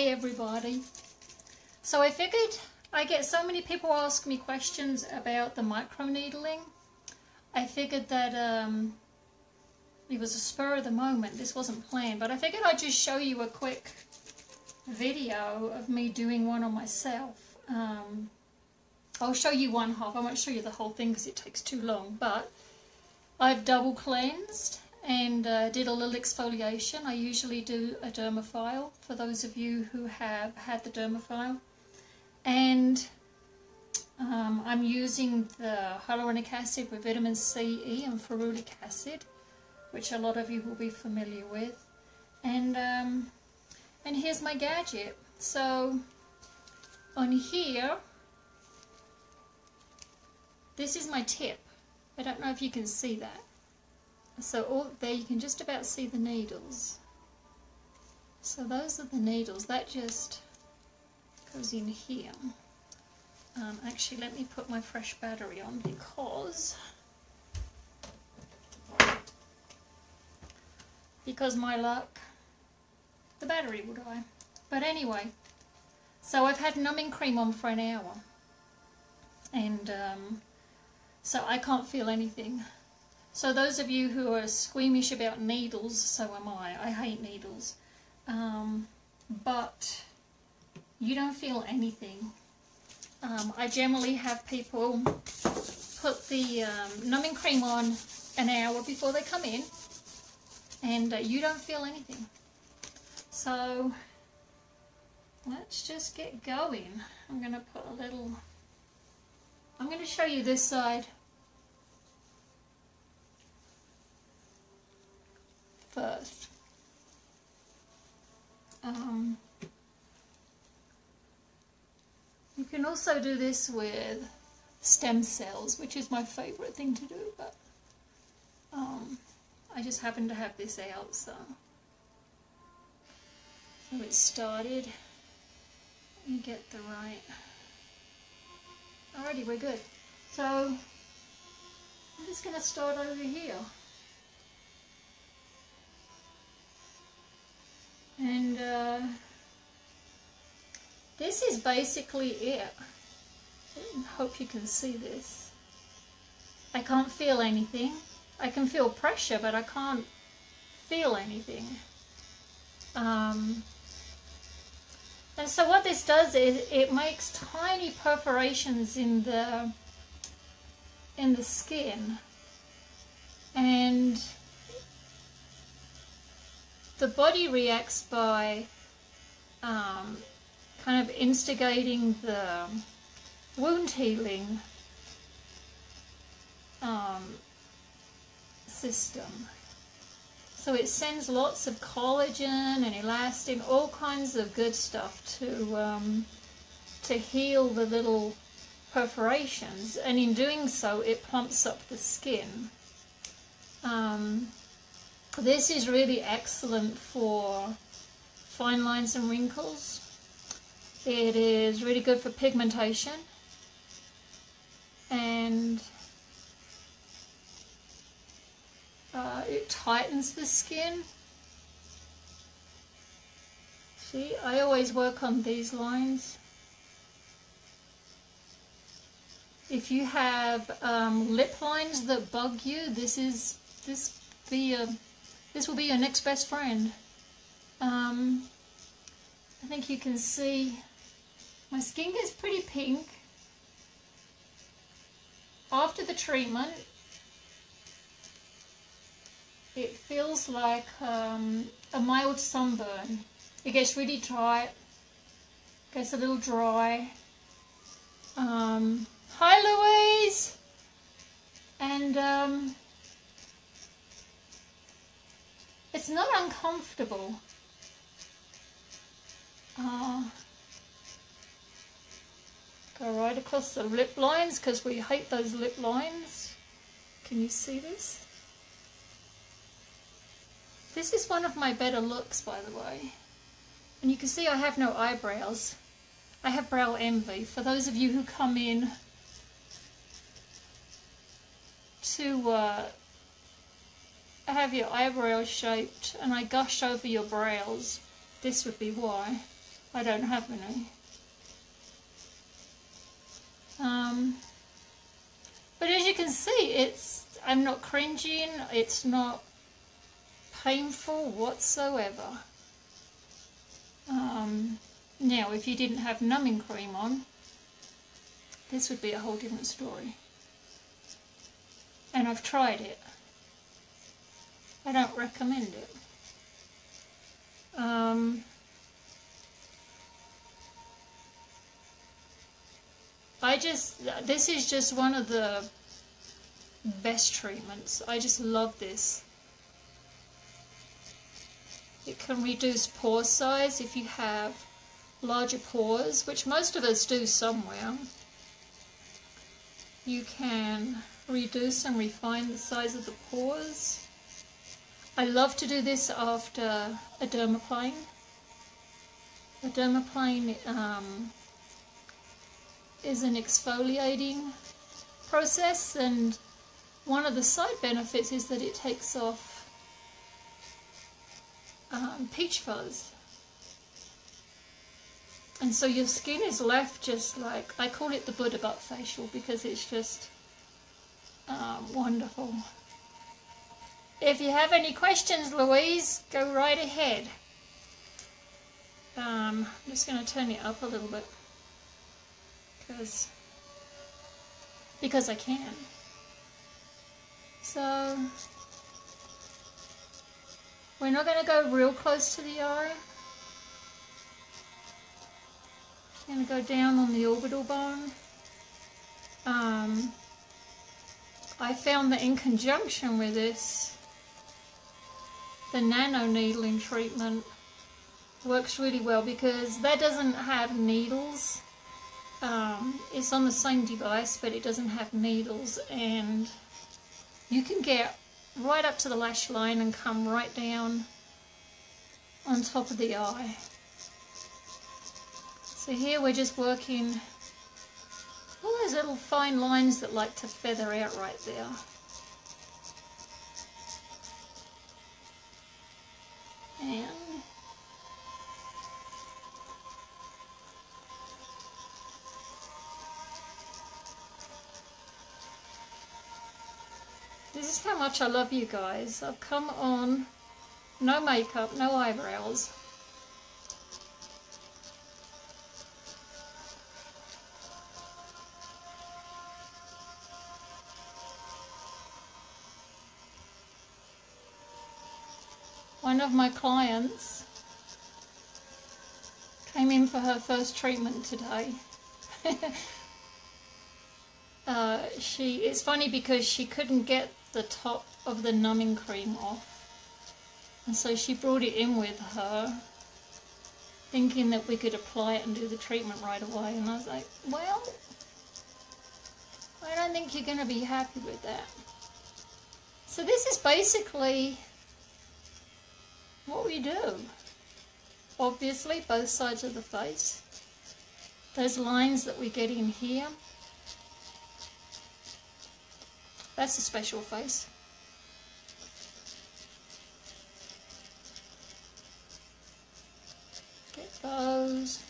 Hey everybody. So I figured I get so many people ask me questions about the microneedling. I figured that it was a spur of the moment. This wasn't planned, but I figured I'd just show you a quick video of me doing one on myself. I'll show you one half. I won't show you the whole thing because it takes too long, but I've double cleansed and did a little exfoliation. I usually do a dermaphile for those of you who have had the dermaphile. And I'm using the hyaluronic acid with vitamin C, E and ferulic acid, which a lot of you will be familiar with. And here's my gadget. So on here, this is my tip. I don't know if you can see that. So there you can just about see the needles. So those are the needles. That just goes in here. Actually, let me put my fresh battery on because my luck, the battery will die. But anyway, so I've had numbing cream on for an hour. And so I can't feel anything. So those of you who are squeamish about needles, so am I. I hate needles. But you don't feel anything. I generally have people put the numbing cream on an hour before they come in, and you don't feel anything. So let's just get going. I'm going to put a little... I'm going to show you this side first. You can also do this with stem cells, which is my favourite thing to do, but I just happen to have this out, so it started. You get the right... Alrighty, we're good. So I'm just going to start over here. And this is basically it. I hope you can see this. I can't feel anything. I can feel pressure, but I can't feel anything. And so what this does is it makes tiny perforations in the skin, and the body reacts by kind of instigating the wound healing system. So it sends lots of collagen and elastin, all kinds of good stuff to heal the little perforations, and in doing so it plumps up the skin. This is really excellent for fine lines and wrinkles. It is really good for pigmentation, and it tightens the skin. See, I always work on these lines. If you have lip lines that bug you, this will be your next best friend. I think you can see my skin gets pretty pink after the treatment. It feels like a mild sunburn. It gets really dry, gets a little dry. Hi Louise! And it's not uncomfortable. Go right across the lip lines because we hate those lip lines. Can you see this? This is one of my better looks, by the way. And you can see I have no eyebrows. I have brow envy. For those of you who come in to have your eyebrows shaped and I gush over your brows, this would be why. I don't have any. But as you can see, I'm not cringing, it's not painful whatsoever. Now, if you didn't have numbing cream on, this would be a whole different story. And I've tried it. I don't recommend it. This is just one of the best treatments. I just love this. It can reduce pore size if you have larger pores, which most of us do somewhere. You can reduce and refine the size of the pores. I love to do this after a dermaplane. A dermaplane is an exfoliating process, and one of the side benefits is that it takes off peach fuzz. And so your skin is left just like, I call it the Buddha butt facial because it's just wonderful. If you have any questions, Louise, go right ahead. I'm just going to turn it up a little bit because I can. So we're not going to go real close to the eye. I'm going to go down on the orbital bone. I found that in conjunction with this, the nano needling treatment works really well because that doesn't have needles. It's on the same device, but it doesn't have needles, and you can get right up to the lash line and come right down on top of the eye. So here we're just working all those little fine lines that like to feather out right there. And this is how much I love you guys. I've come on, no makeup, no eyebrows. One of my clients came in for her first treatment today. It's funny because she couldn't get the top of the numbing cream off, and so she brought it in with her thinking that we could apply it and do the treatment right away, and I was like, well, I don't think you're going to be happy with that. So this is basically what we do. Obviously both sides of the face, those lines that we get in here, that's a special face. Get those.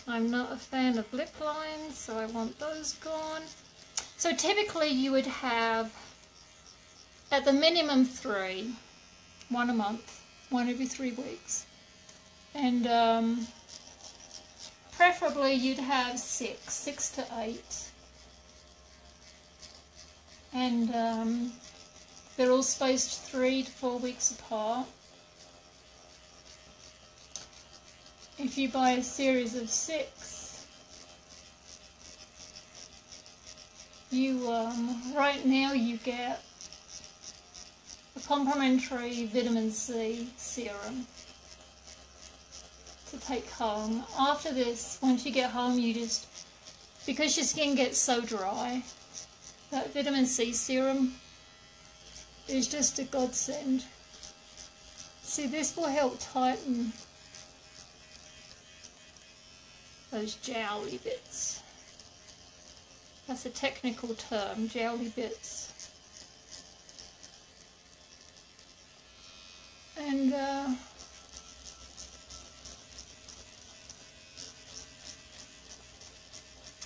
I'm not a fan of lip lines, so I want those gone. So typically you would have at the minimum 3, 1 a month, 1 every 3 weeks, and preferably you'd have 6 to 8, and they're all spaced 3 to 4 weeks apart. If you buy a series of 6, you right now you get a complimentary vitamin C serum to take home. After this, once you get home, you just, because your skin gets so dry, that vitamin C serum is just a godsend. See, this will help tighten those jowly bits. That's a technical term, jowly bits. And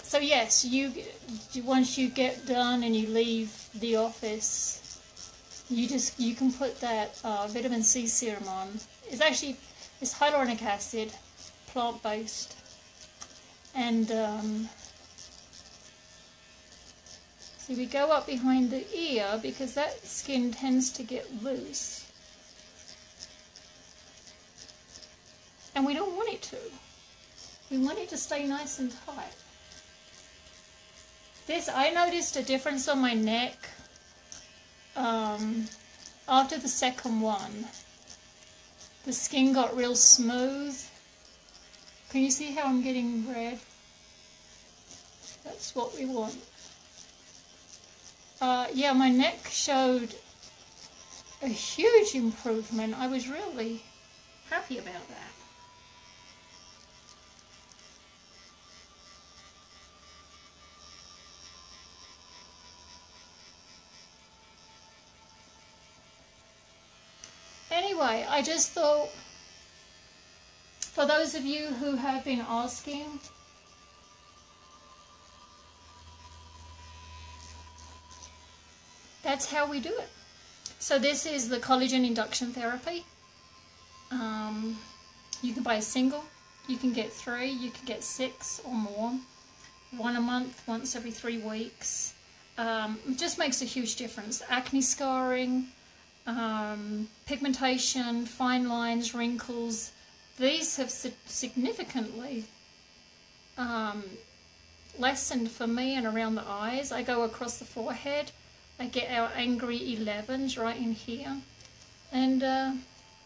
So yes, once you get done and you leave the office, you can put that vitamin C serum on. It's hyaluronic acid, plant-based, and see, we go up behind the ear because that skin tends to get loose, and we don't want it to. We want it to stay nice and tight. I noticed a difference on my neck after the second one. The skin got real smooth. Can you see how I'm getting red? That's what we want. Yeah, my neck showed a huge improvement. I was really happy about that. Anyway, I just thought, for those of you who have been asking, that's how we do it. So this is the collagen induction therapy. You can buy a single, you can get 3, you can get 6 or more. 1 a month, once every 3 weeks. It just makes a huge difference. Acne scarring, pigmentation, fine lines, wrinkles, these have significantly lessened for me and around the eyes. I go across the forehead. I get our angry 11s right in here. And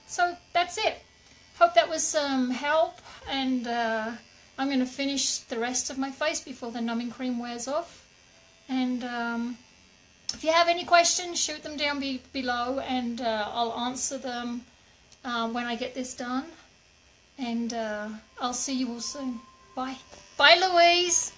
so that's it. Hope that was some help, and I'm going to finish the rest of my face before the numbing cream wears off. And if you have any questions, shoot them down below, and I'll answer them when I get this done. And I'll see you all soon. Bye. Bye, Louise.